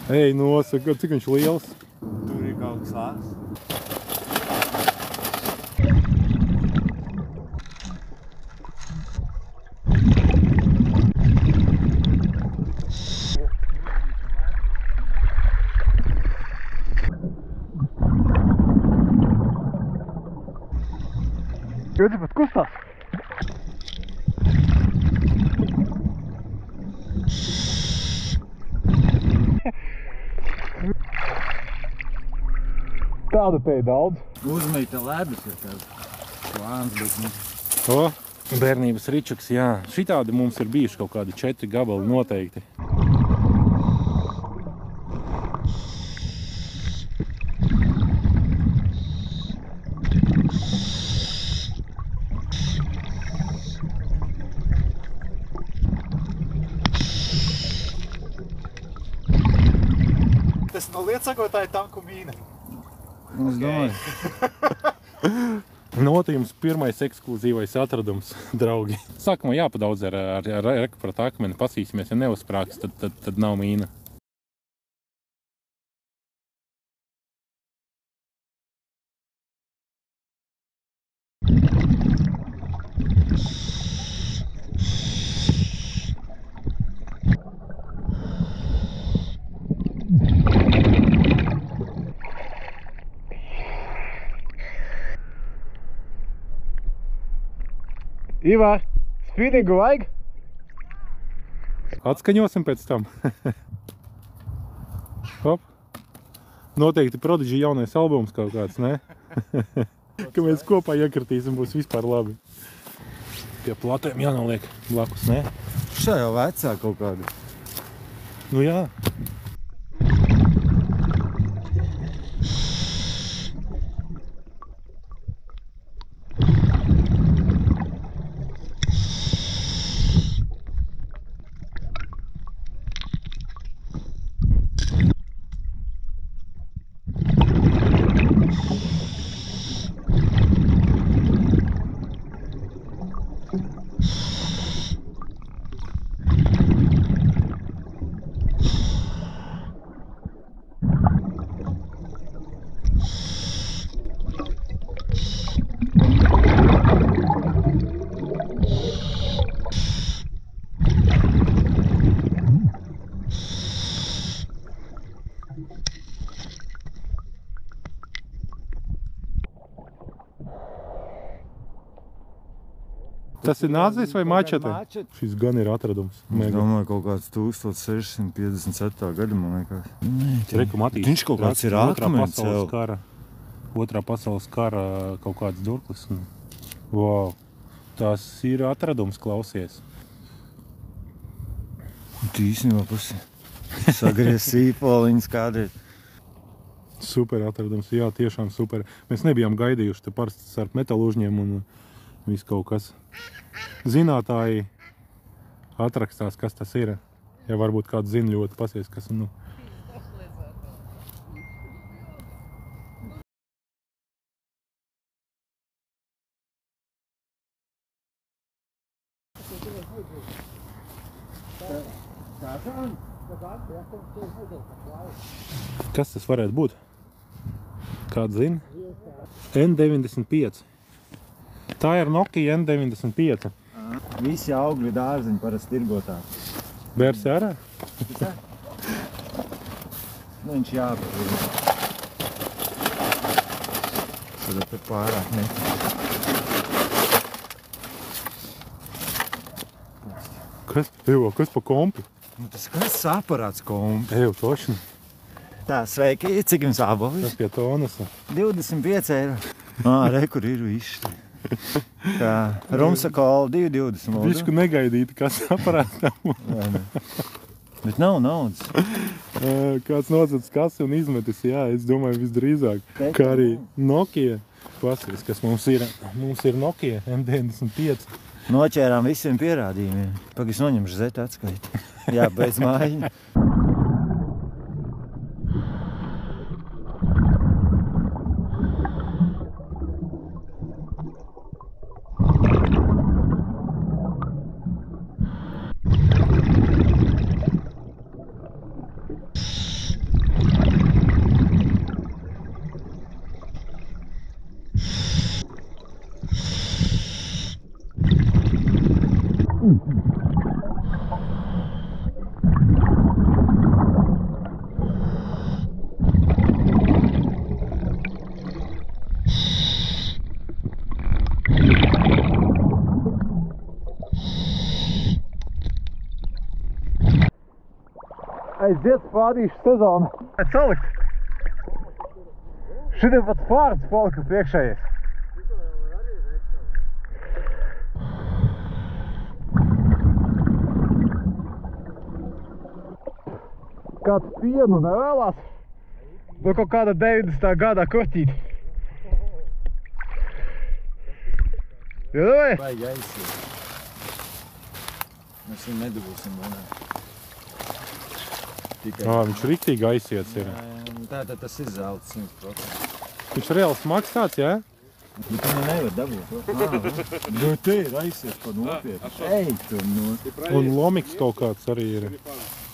Ej, nosaka, cik viņš liels? Tur ir kaut kas lāks. Jūti pat kustās. Tāda te ir daudz. Uzmīta ledus ir tāds plāns, bet nu. O, bērnības ričuks, jā. Šitādi mums ir bijuši kaut kādi 4 gabali noteikti. Tas no lietsakotāja tanku mīna. Es domāju. Notījums pirmais ekskluzīvais atradums, draugi. Sākumā jāpadaudz ar rekupratu akmeni, pasīsimies, ja neuzsprāks, tad nav mīna. Ivā, spīdīgu vajag? Atskaņosim pēc tam. Hop. Noteikti Prodigy jaunais albums kaut kāds, ne? Ka mēs kopā iekritīsim, būs vispār labi. Pie platēm jānoliek blakus, ne? Šā jau vecā kaut kāda. Nu jā. Tas ir nācis vai mačete? Šis gan ir atradums. Es domāju, kaut kāds 1657. gada, man liekas. Reku Matīs. Viņš kaut kāds ir akmens jau. Otrā pasaules kara kaut kāds durklis. Wow. Tas ir atradums, klausies. Tīsnībā pusi. Sagries sīpoliņas kādreiz. Super atradums, jā, tiešām super. Mēs nebijām gaidījuši te parasti starp metālužņiem un viss kaut kas. Zinātāji atrakstās, kas tas ir. Ja varbūt kāds zina ļoti pasies, kas nu. Kas tas varētu būt? Kāds zina? N95. Tā ir Nokia N95. Visi augļu dārziņi parasti tirgotā. Bērsi ārā? Nu, viņš jāpatīk. Tad te pārāk ne. Kas pa kompi? Nu, tas kas aparāts kompi? Eju, tošni. Tā, sveiki, cik jums ābolis? Tas pie tonas. 25 eiro. Re, kur ir viss. Tā, Rumsakola 2,20. Višku negaidīti, kas aparātam. Bet nav naudas. Kāds nocets kasi un izmetis, jā, es domāju visdrīzāk. Kā arī Nokia. Pasies, kas mums ir. Mums ir Nokia N95. Noķērām visiem pierādījumiem. Pagad, es noņemšu zeti atskaiti. Jā, beidz mājiņu. Aiziet spādīšu sezonu. Salikt. Šitie pat spārds palika priekšējais. Kāds pienu nevēlās? No kaut kāda 90. gadā korķīti. Ja, davai? Vajag aiziet. Mēs viņu nedabūsim, vai ne? Viņš riktīgi aiziets ir. Tātad tas ir zelts 100%. Viņš reāls smags tāds, jā? Bet viņu nevar dabūt. Nu, te ir aiziet pa nopietni. Ej, tu no. Un lomiks kaut kāds arī ir.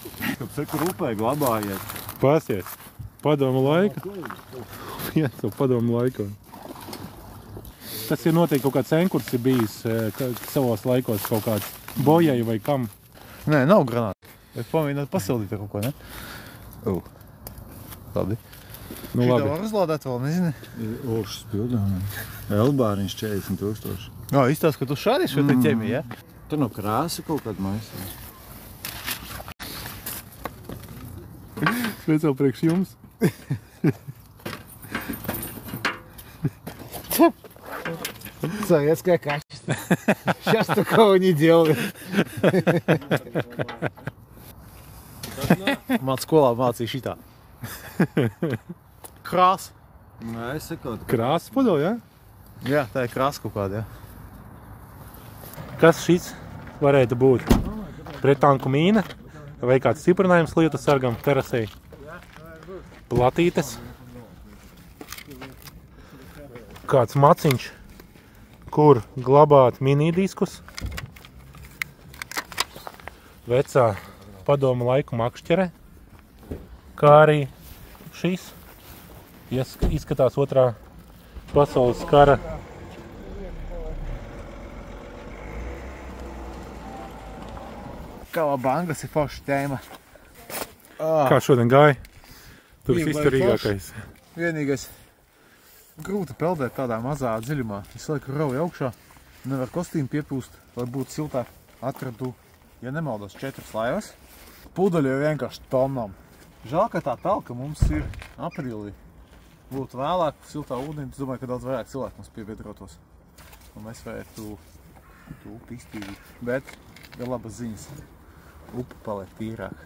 Kāpēc seku rupē glabājiet? Pasies. Padomu laika. Jā, to padomu laiku. Tas ir noteikti kaut kāds enkurs ir bijis savos laikos kaut kāds bojai vai kam. Nē, nav granāti. Es pamēģinātu pasildīt ar kaut ko, ne? Labi. Nu Šitā labi. var uzlādēt vēl, nezinu. Olšas pildām. Elbāriņš 40 000. Jā, izstāst, ka tu šādīši vai te ķemī, ja? Tur no krāsa kaut kāda maisa. Speciāli priekš jums. Советское качество. Сейчас такого не делают. Man skolā mācīja šitā. Krās. Nē, es sakotu. Krāsas pudeļ, jā? Jā, tā ir krās kaut kāda, jā. Kas šis varētu būt? Pretanku mīna? Vai kāds stiprinājums lietu sargam terasei? Platītes? Kāds maciņš? Kur glabāt minidiskus? Vecā padomu laiku makšķere? Kā arī šis? Izskatās otrā pasaules kara. Kalabangas ir forša tēma. Kā šodien gāja? Tu esi Bija izturīgākais. Vienīgais grūti peldēt tādā mazā dziļumā. Es laiku rauju augšā, nevar kostīmu piepūst, lai būtu siltāk. Atradu, ja nemaldos, 4 laivas. Pudeļi ir vienkārši tonnām. Žēl, ka tā pelka mums ir aprīlī. Būtu vēlāk siltā ūdenī, es domāju, ka daudz vairāk cilvēku mums piebiedrotos. Un mēs varētu tu upi iztīrīt. Bet ir labas ziņas. Upe paliek tīrāk.